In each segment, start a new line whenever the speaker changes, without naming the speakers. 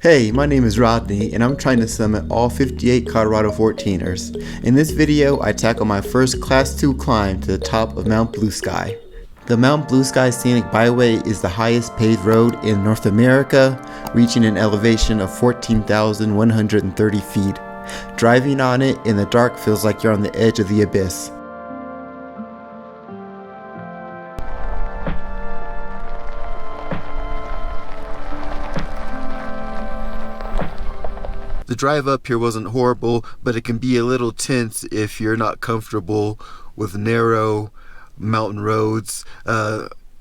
Hey, my name is Rodney, and I'm trying to summit all 58 Colorado 14ers. In this video, I tackle my first Class 2 climb to the top of Mount Blue Sky. The Mount Blue Sky Scenic Byway is the highest paved road in North America, reaching an elevation of 14,130 feet. Driving on it in the dark feels like you're on the edge of the abyss. The drive up here wasn't horrible, but it can be a little tense if you're not comfortable with narrow mountain roads.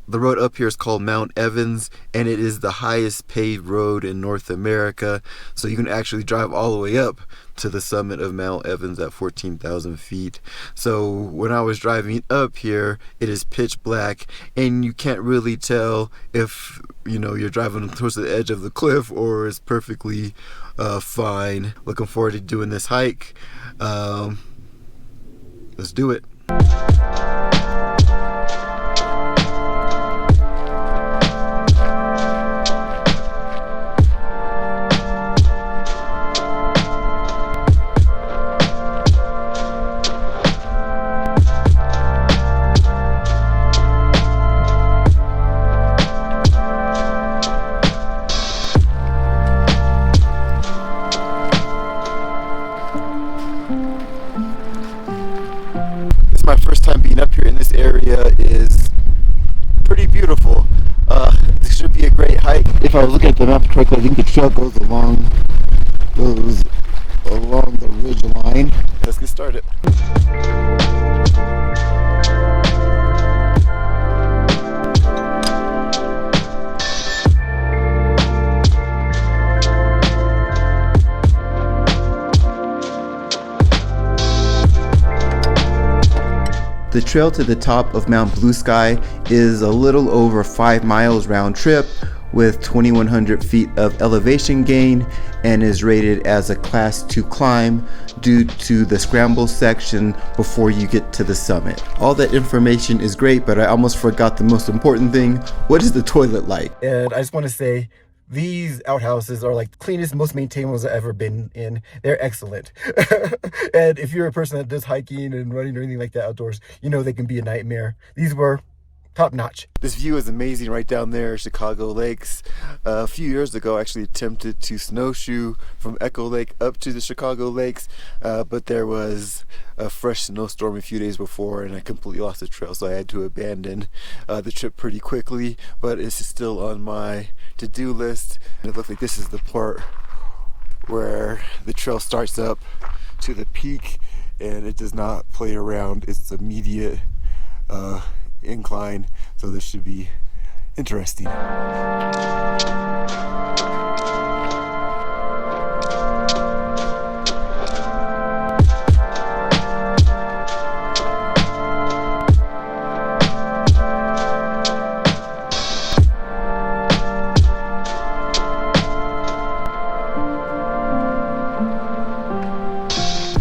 The road up here is called Mount Evans, and it is the highest paved road in North America, so you can actually drive all the way up to the summit of Mount Evans at 14,000 feet. So when I was driving up here, it is pitch black, and you can't really tell if you're driving towards the edge of the cliff or it's perfectly fine. Looking forward to doing this hike. Let's do it. My first time being up here in this area is pretty beautiful. This should be a great hike. If I was looking at the map correctly, I think the trail goes along the ridge line. Let's get started. The trail to the top of Mount Blue Sky is a little over 5 miles round trip with 2,100 feet of elevation gain and is rated as a Class 2 climb due to the scramble section before you get to the summit. All that information is great, but I almost forgot the most important thing. What is the toilet like? And I just want to say, these outhouses are like the cleanest, most maintained ones I've ever been in. They're excellent. And if you're a person that does hiking and running or anything like that outdoors, you know they can be a nightmare. These were top notch. This view is amazing right down there, Chicago Lakes. A few years ago, I actually attempted to snowshoe from Echo Lake up to the Chicago Lakes, but there was a fresh snowstorm a few days before and I completely lost the trail, so I had to abandon the trip pretty quickly, but it's still on my to-do list. And it looks like this is the part where the trail starts up to the peak and it does not play around. It's immediate incline, so this should be interesting.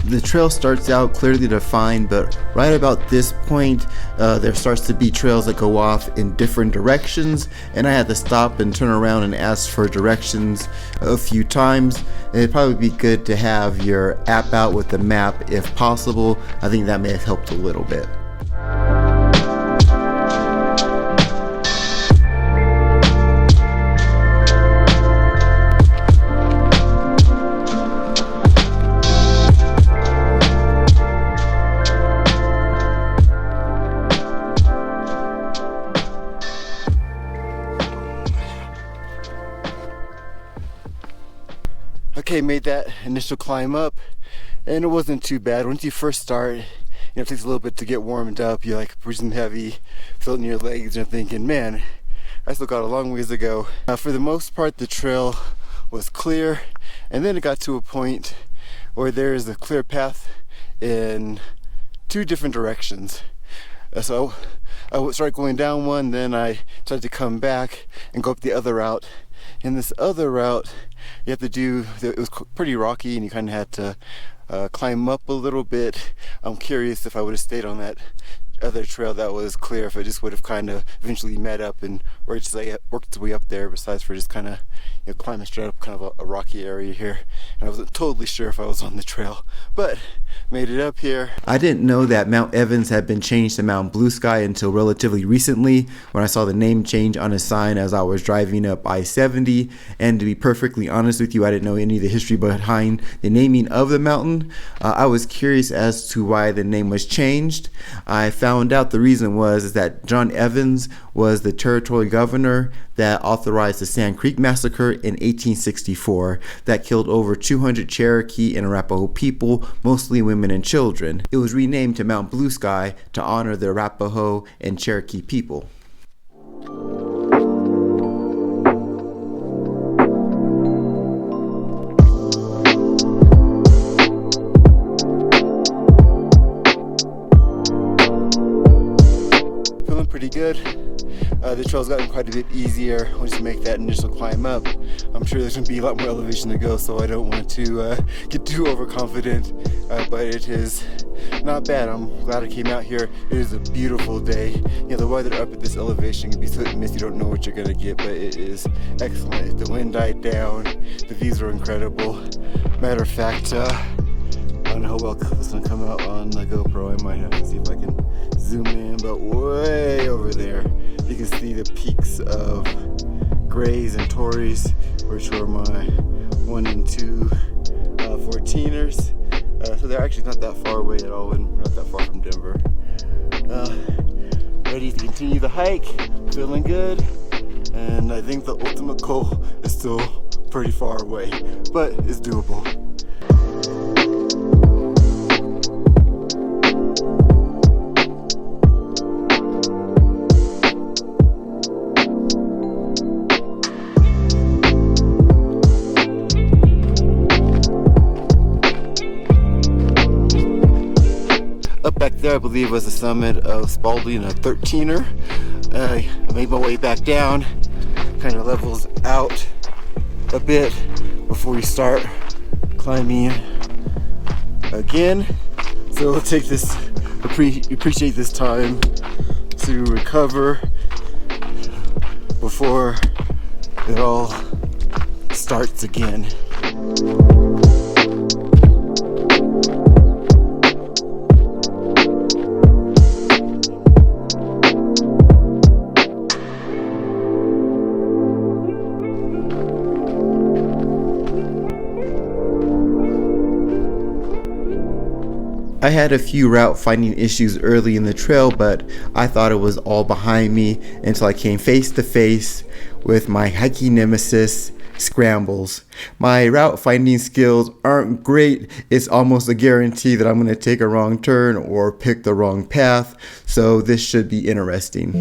The trail starts out clearly defined, but right about this point, there starts to be trails that go off in different directions, and I had to stop and turn around and ask for directions a few times. It'd probably be good to have your app out with the map if possible. I think that may have helped a little bit. Okay, made that initial climb up and it wasn't too bad. Once you first start, it takes a little bit to get warmed up. You're like breathing heavy, feeling your legs and thinking, man, I still got a long ways to go. For the most part, the trail was clear, and then it got to a point where there is a clear path in two different directions. So I would start going down one, then I tried to come back and go up the other route. In this other route, you have to do, it was pretty rocky and you kind of had to climb up a little bit. I'm curious if I would have stayed on that other trail that was clear if it just would have kind of eventually met up and worked its way up there, besides for just kind of, you know, climbing straight up kind of a rocky area here. And I wasn't totally sure if I was on the trail, but made it up here. I didn't know that Mount Evans had been changed to Mount Blue Sky until relatively recently, when I saw the name change on a sign as I was driving up I-70. And to be perfectly honest with you, I didn't know any of the history behind the naming of the mountain. I was curious as to why the name was changed. I found out the reason was that John Evans was the territorial governor that authorized the Sand Creek Massacre in 1864 that killed over 200 Cherokee and Arapaho people, mostly women and children. It was renamed to Mount Blue Sky to honor the Arapaho and Cherokee people. Feeling pretty good. The trail's gotten quite a bit easier once you make that initial climb up. I'm sure there's going to be a lot more elevation to go, so I don't want to get too overconfident, but it is not bad. I'm glad I came out here. It is a beautiful day. You know, the weather up at this elevation can be so hit and miss. You don't know what you're going to get, but it is excellent. The wind died down. The views are incredible. Matter of fact, I don't know how well this is going to come out on the GoPro. I might have to see if I can zoom in, but way over there you can see the peaks of Grays and Torreys, which were my 1 and 2 14ers. So they're actually not that far away at all, and we're not that far from Denver. Ready to continue the hike, feeling good, and I think the ultimate goal is still pretty far away, but it's doable. Up back there, I believe, was the summit of Spalding, a 13er. I made my way back down, kind of levels out a bit before we start climbing again. So we'll take this, appreciate this time to recover before it all starts again. I had a few route finding issues early in the trail, but I thought it was all behind me until I came face to face with my hiking nemesis, scrambles. My route finding skills aren't great. It's almost a guarantee that I'm going to take a wrong turn or pick the wrong path, so this should be interesting.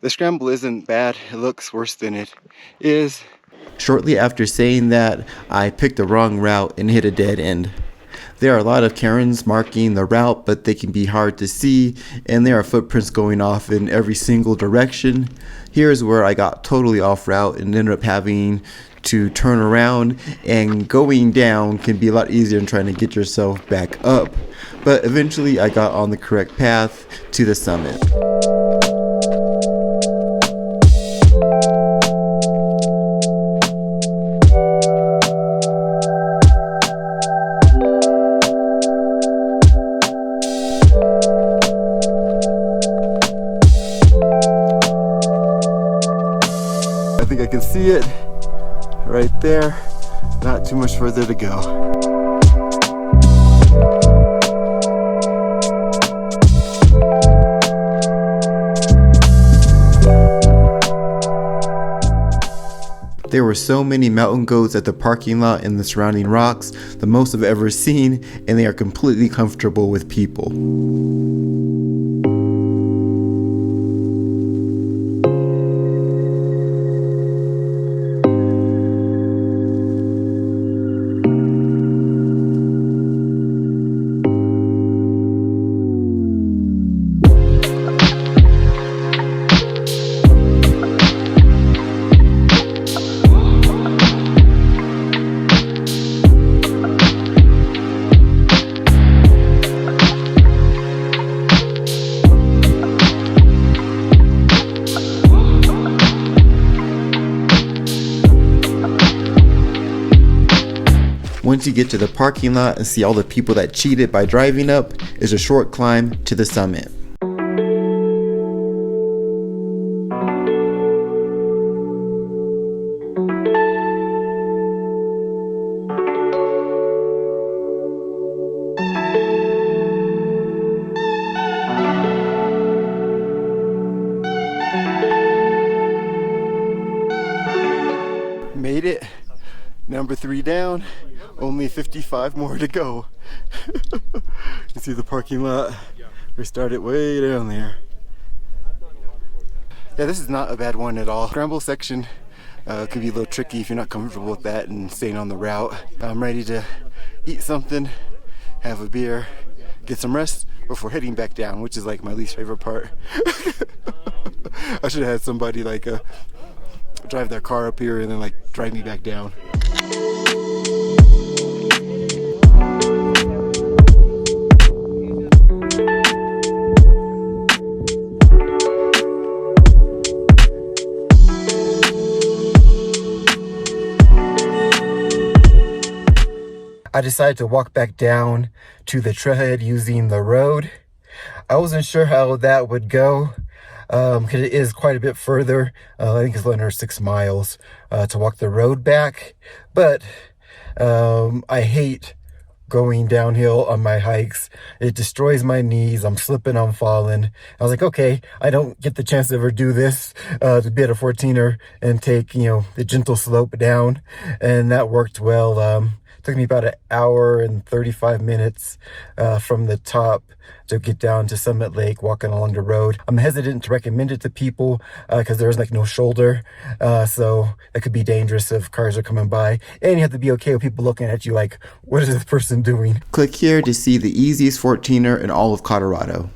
The scramble isn't bad, it looks worse than it is. Shortly after saying that, I picked the wrong route and hit a dead end. There are a lot of cairns marking the route, but they can be hard to see, and there are footprints going off in every single direction. Here's where I got totally off route and ended up having to turn around, and going down can be a lot easier than trying to get yourself back up. But eventually I got on the correct path to the summit. I think I can see it right there. Not too much further to go. There were so many mountain goats at the parking lot and the surrounding rocks, the most I've ever seen, and they are completely comfortable with people. Once you get to the parking lot and see all the people that cheated by driving up, it's a short climb to the summit. Made it. Number 3 down. Only 55 more to go. You see the parking lot? We started way down there. Yeah, this is not a bad one at all. Scramble section could be a little tricky if you're not comfortable with that and staying on the route. I'm ready to eat something, have a beer, get some rest before heading back down, which is like my least favorite part. I should have had somebody like drive their car up here and then like drive me back down. I decided to walk back down to the trailhead using the road. I wasn't sure how that would go because it is quite a bit further. I think it's under 6 miles to walk the road back. But I hate going downhill on my hikes. It destroys my knees. I'm slipping, I'm falling. I was like, okay, I don't get the chance to ever do this, to be at a 14er and take, the gentle slope down. And that worked well. Took me about an hour and 35 minutes from the top to get down to Summit Lake, walking along the road. I'm hesitant to recommend it to people because there's like no shoulder. So it could be dangerous if cars are coming by. And you have to be okay with people looking at you like, what is this person doing? Click here to see the easiest 14er in all of Colorado.